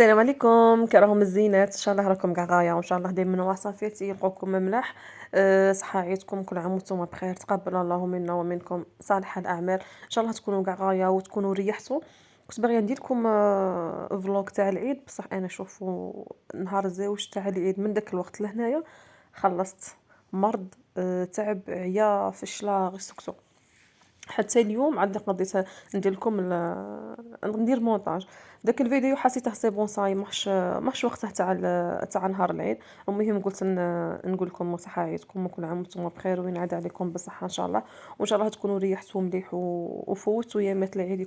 السلام عليكم، كي راهم الزينات؟ ان شاء الله راكم كاع غايه وان شاء الله دائما وصافيتي يلقوكم مملاح. صحه عيدكم كل عام وانتم بخير، تقبل الله منا ومنكم صالح الاعمال. ان شاء الله تكونوا كاع غايه وتكونوا ريحتوا. كنت باغيه ندير لكم فلوق تاع العيد، بصح انا شوفوا نهار الزوج تاع العيد من داك الوقت لهنايا خلصت مرض. تعب عيا فشله غير سكتو. حتى اليوم عاد قضيت ندير لكم ندير مونتاج. داك الفيديو حسيته سي بون صاي ماحش وقته تاع نهار العيد. المهم قلت نقول لكم صحه عيدكم وكل عام وانتم بخير وينعاد عليكم بالصحه ان شاء الله. وان شاء الله تكونوا ريحتوا مليح وفوتوا ايامات العيد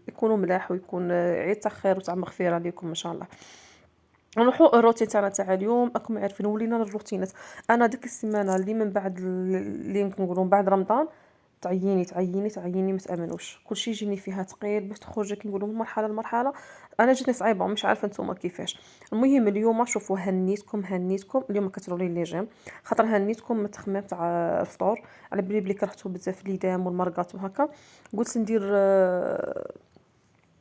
يكونوا ملاح ويكون عيد تاع خير وتاع مغفره لكم ان شاء الله. نروحوا الروتين تاعنا تاع اليوم. راكم عارفين ولينا الروتينات. انا ديك السيمانه اللي من بعد اللي يمكن نقولوا من بعد رمضان تعييني ما تامنوش، كلشي يجيني فيها ثقيل باش تخرجي كي نقولوا من مرحله لمرحله. انا جاتني صعيبه مش عارفه نتوما كيفاش. المهم اليوم شوفوا هنيتكم اليوم كثروا لي جيم، خاطر هنيتكم من التخمام تاع الفطور. على بلي كرهتوا بزاف ليدام والمرقات وهكا. قلت ندير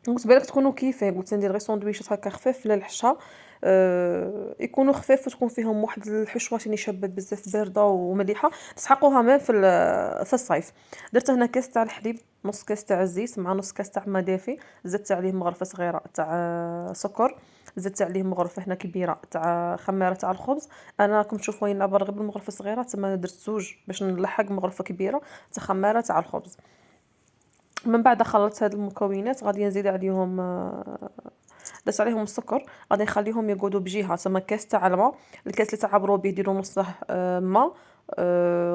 قلت بالك تكونوا كيفاه، قلت ندير غير ساندويشات هكا خفاف للعشاء. يكونوا خفاف وتكون فيهم واحد الحشوه تاني شابه بزاف بارده ومليحه تسحقوها ما في الصيف. درت هنا كاس تاع الحليب، نص كاس تاع الزيت مع نص كاس تاع ماء دافي، زدت عليه مغرفه صغيره تاع سكر، زدت عليه مغرفه هنا كبيره تاع خميره تاع الخبز. انا راكم تشوفوا نعبر غير بالمغرفه الصغيره، تما درت زوج باش نلحق مغرفه كبيره تاع خميره تاع الخبز. من بعد خلطت هاد المكونات غادي نزيد عليهم درت عليهم السكر، غادي نخليهم يقعدوا بجهه. تما كاس تاع الماء، الكاس اللي تعبروا به ديروا نصه ماء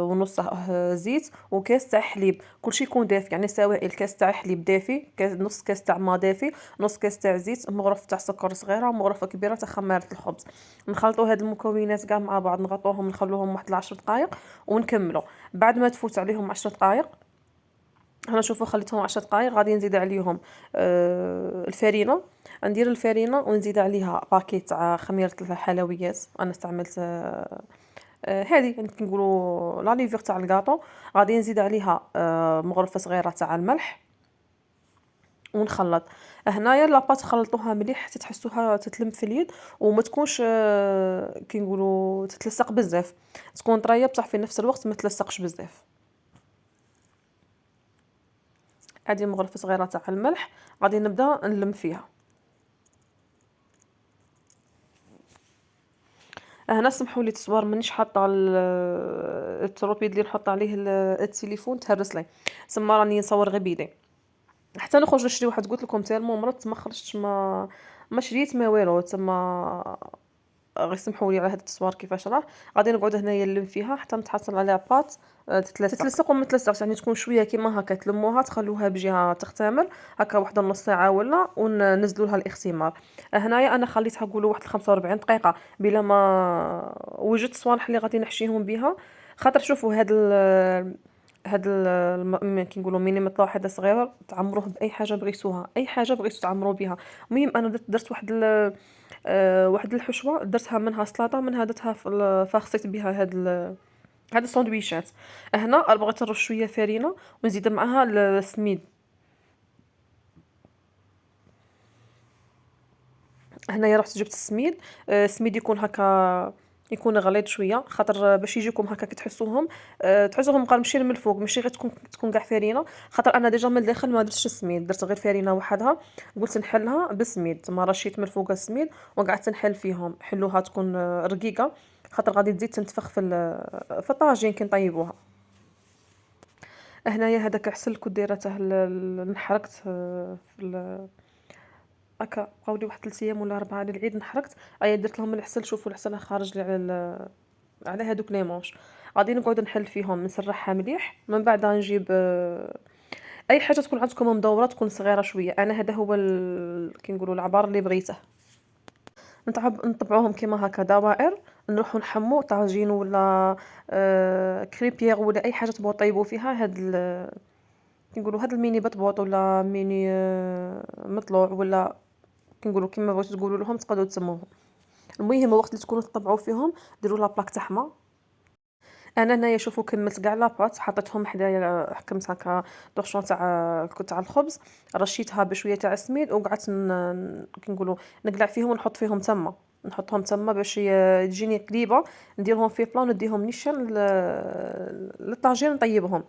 ونصه زيت، وكاس تاع حليب كلشي يكون دافي يعني سوائل. كاس تاع حليب دافي، نص كاس تاع ماء دافي، نص كاس تاع زيت، مغرفه تاع سكر صغيره، مغرفه كبيره تاع خميره الخبز. نخلطوا هاد المكونات كاع مع بعض، نغطوهم نخلوهم واحد 10 دقائق ونكملوا. بعد ما تفوت عليهم 10 دقائق، هنا شوفوا خليتهم 10 دقائق، غادي نزيد عليهم الفرينه. ندير الفرينه ونزيد عليها باكيت تاع خميره الحلويات. انا استعملت هذه يعني كنقولوا لا ليفر تاع الكاطو. غادي نزيد عليها مغرفه صغيره تاع الملح ونخلط. هنايا لاباط خلطوها مليح حتى تحسوها تتلم في اليد وما تكونش كي نقولوا تتلصق بزاف، تكون طريه بصح في نفس الوقت ما تلصقش بزاف. هذه مغرفه صغيره تاع الملح، غادي نبدا نلم فيها. هنا سمحوا لي تصوير مانيش حاطه التروبيد اللي نحط عليه التليفون تهرس لي، سما راني نصور غير بيدي حتى نخرج نشري واحد. قلت لكم تيرمو مرضت ما خرجتش، ما شريت ما والو تما. غير سمحوا لي على هذا التصوير كيفاش راه. غادي نقعد هنايا نلم فيها حتى نتحصل عليها بات تتلصق وما تلصقش، يعني تكون شويه كيما هكا تلموها تخلوها بجهه تختمر هكا واحد نص ساعه ولا وننزلوا لها الاختمار. هنايا انا خليتها نقولوا واحد 45 دقيقه بلا ما وجدت الصوالح اللي غادي نحشيهم بها. خاطر شوفوا كي نقولوا ميني مطلع واحد صغير تعمروه باي حاجه بغيتوها، اي حاجه بغيتو تعمروا بها. المهم انا درت واحد واحد الحشوه درتها منها سلطه، منها درتها فخصيت بها هاد الساندويشات. هنا بغيت نرش شويه فرينه ونزيد معاها السميد. هنايا رحت جبت السميد. السميد يكون هكا يكون غليظ شويه خاطر باش يجيكم هكا كتحسوهم تحسوهم مقرمشين من الفوق، ماشي غير تكون كاع فرينه. خاطر انا ديجا من الداخل ما درتش السميد، درت غير فرينه وحدها. قلت نحلها بالسميد، تما رشيت من الفوق السميد وقعدت نحل فيهم حلوها تكون رقيقه، خاطر غادي تزيد تنتفخ في الطاجين كي نطيبوها. هنايا هذاك عسل كنت دايرته نحرقت في هكا بقاو لي واحد 3 ايام ولا 4 للعيد نحرقت. ايا درت لهم العسل، شوفوا العسل خارج لي على هذوك لي مونش. غادي نقعد نحل فيهم نسرحها مليح. من بعد نجيب اي حاجه تكون عندكم مدوره تكون صغيره شويه. انا هذا هو كي نقولوا العبار اللي بغيته. نطبعوهم كيما هكا دوائر، نروحوا نحمو طاجين ولا كريبيير ولا اي حاجه تبغوا طيبوا فيها كي نقولوا هاد الميني بطبوط ولا ميني مطلوع ولا كي نقولوا كيما بغيتو تقولوا لهم تقدروا تسموهم. المهم وقت اللي تكونوا تطبعوا فيهم ديروا لا بلاك تحمى. أنا هنايا شوفوا كمّلت كاع لاباط حطيتهم حدايا حكمت هكا طرشون تاع الخبز، رشيتها بشوية تاع السميد وقعدت كي نقولوا نقلع فيهم ونحط فيهم تما، نحطهم تما باش تجيني قريبة، نديرهم في بلا ونديهم نيشان للطاجين نطيبهم.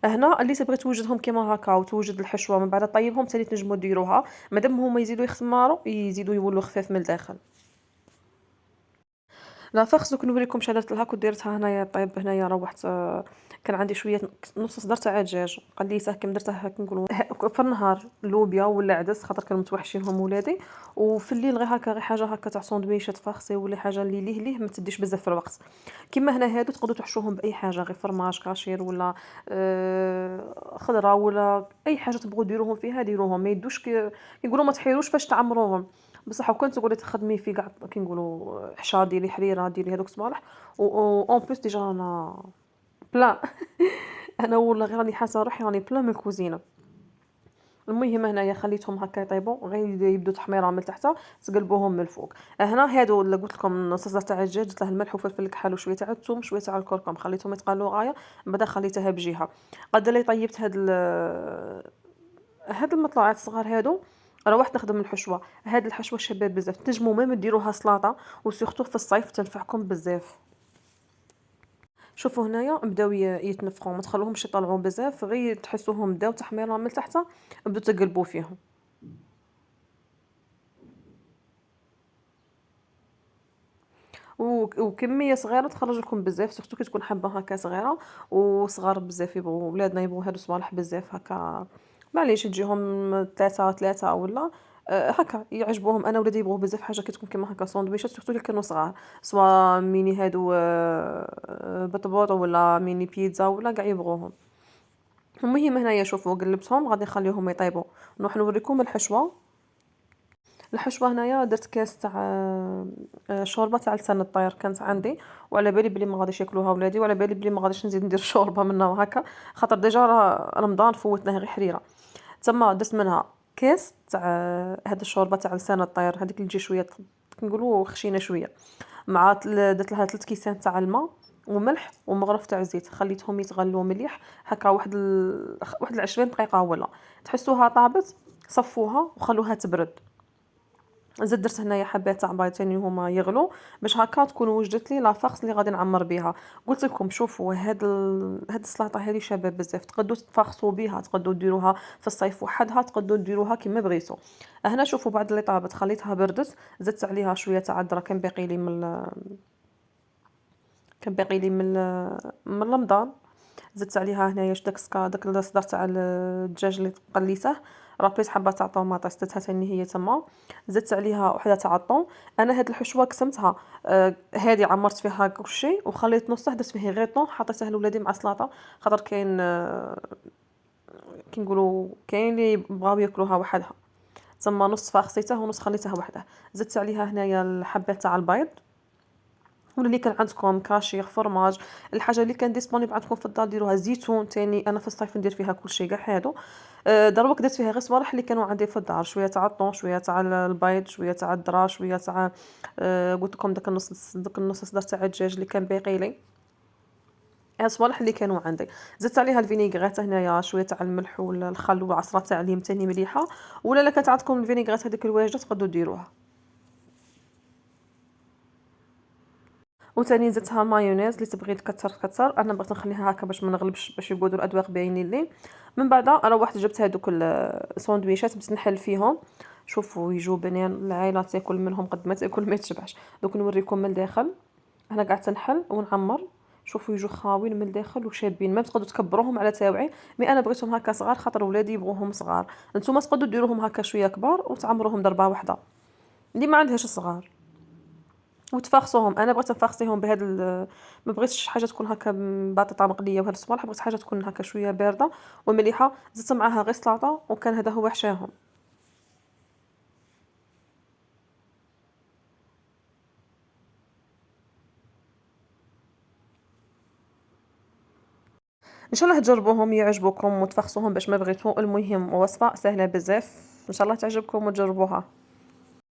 هنا اللي تبغي توجدهم كيما هكا وتوجد الحشوة من بعد طيبهم تاني تنجموا ديروها، مادام هما يزيدوا يخماروا يزيدوا يولوا خفاف من الداخل. لا فخ دوك نوريكم واش درت لها كنت درتها هنايا طيب هنايا روحت كان عندي شويه نص صدر تاع دجاج قليته كي درته كي نقولوا في النهار لوبيا ولا عدس خاطر كانوا متوحشينهم ولادي وفي الليل غير هكا غير حاجه هكا تاع ساندويشات فخسي ولا حاجه اللي ليه ما تديش بزاف في الوقت كيما هنا هادو تقدروا تحشوهم باي حاجه غير فرماج كاشير ولا خضره ولا اي حاجه تبغوا ديروهم فيها ديروهم ما يدوش كي نقولوا ما تحيروش فاش تعمروهم بصح وكان تقولي تخدمي في كاع كي نقولوا حشا ديري حريره ديري هذوك الصوالح و اون بليس ديجا انا بلا انا والله غير راني حاسه روحي راني بلا من الكوزينه المهم هنايا خليتهم هكا يطيبوا غير يبدو تحميره من تحت تقلبوهم من الفوق هنا هادو اللي قلت لكم صلصه تاع الدجاج درت له الملح وفلفل الكحل وشويه تاع الثوم شويه تاع الكركم خليتهم يتقلوا غايه من بعد خليتها بجهه قد اللي طيبت هاد المطلوعات الصغار هادو روحت نخدم الحشوه هاد الحشوه شباب بزاف تنجموا ميم ديروها سلطه وسورتو في الصيف تنفعكم بزاف شوفوا هنايا بداو يتنفخوا ما تخلوهمش يطلعوا بزاف غير تحسوهم بداو تحميره من تحت بداو تقلبوا فيهم وكميه صغيره تخرج لكم بزاف سورتو كي تكون حبه هكا صغيره وصغار بزاف يبغوا ولادنا يبغوا هادو صوالح بزاف هكا معليش تجيهم ثلاثة ولا هكا يعجبوهم انا ولادي يبغوا بزاف حاجه كي تكون كيما هكا ساندويشات سورتو اللي كانوا صغار سوا ميني هادو بطبوط ولا ميني بيتزا ولا كاع يبغوهم المهم هنايا شوفوا قلبتهم غادي نخليهم يطيبوا نروح نوريكم الحشوه الحشوة هنايا درت كاس تاع شوربة تاع لسان الطير كانت عندي وعلى بالي بلي ما غاديش ياكلوها ولادي وعلى بالي بلي ما غاديش نزيد ندير شوربة منها وهكا خاطر ديجا راه رمضان فوتناه غير حريرة تما درت منها كاس تاع هاد الشوربة تاع لسان الطير هذيك اللي تجي شوية نقولوا خشينة شوية مع درت لها 3 كيسان تاع الماء وملح ومغرف تاع الزيت خليتهم يتغلوا مليح هكا واحد 20 دقيقة ولا تحسوها طابت صفوها وخلوها تبرد زدت درت هنايا حبات تاع بيض تاني هما يغلو باش هكا تكون وجدت لي لافاغس اللي غادي نعمر بها قلت لكم شوفوا هاد السلطه هذه شباب بزاف تقدروا تفخصوا بها تقدروا ديروها في الصيف وحدها تقدروا ديروها كما بغيتوا هنا شوفوا بعد اللي طابت خليتها بردت زدت عليها شويه تاع الذره كان باقي لي من رمضان زدت عليها هنايا داك الصدر تاع الدجاج اللي قليته ربيت حبه تاع طوماطيس درتها تاني هي تما زدت عليها وحده تاع الطون انا هاد الحشوه قسمتها هادي عمرت فيها كلشي وخليت نصه درت فيه غير طون حطيته لولادي مع سلطه خاطر كاين كي نقولوا كاين اللي بغاو ياكلوها وحدها تما نص فخسيته ونص خليتها وحده زدت عليها هنايا الحبات تاع البيض ولا اللي كان عندكم كاشير فرماج الحاجه اللي كان ديسپونيبل عندكم في الدار ديروها زيتون تاني انا في الصيف ندير فيها كل شيء كاع هادو دروك درت فيها غير صوالح اللي كانوا عندي في الدار شويه تاع الطون شويه تاع البيض شويه تاع الذره شويه تاع قلت لكم داك النص صدر تاع الدجاج اللي كان باقي لي الصوالح اللي كانوا عندي زدت عليها الفينيغريت هنايا شويه تاع الملح ولا الخل وعصره تاع ليم تاني مليحه ولا كانت عندكم الفينيغريت هذيك الواجده تقدروا ديروها وثاني زدتها مايونيز اللي تبغي تكثر انا بغيت نخليها هكا باش ما نغلبش باش يقعدوا الاذواق باينين لي من بعد روحت جبت هذوك الساندويشات بديت نحل فيهم شوفوا يجوا بنين العائله تاكل منهم قد ما تاكل ما تشبعش دوك نوريكم من الداخل انا قعدت نحل ونعمر شوفوا يجوا خاوين من الداخل وشابين ما تقدروا تكبروهم على تاوعي مي انا بغيتهم هكا صغار خاطر ولادي يبغوهم صغار نتوما تقدروا ديروهم هكا شويه كبار وتعمروهم ضربه واحده اللي ما عندهاش صغار وتفاخصوهم انا بغيت نفاخصيهم ما بغيتش حاجه تكون هكا بطاطا مقليه وهاد الصوالح بغيت حاجه تكون هكا شويه بارده ومليحه زدت معاها غير سلطه وكان هذا هو حشاهم ان شاء الله تجربوهم يعجبوكم وتفخصوهم باش ما بغيتو المهم وصفه سهله بزاف ان شاء الله تعجبكم وتجربوها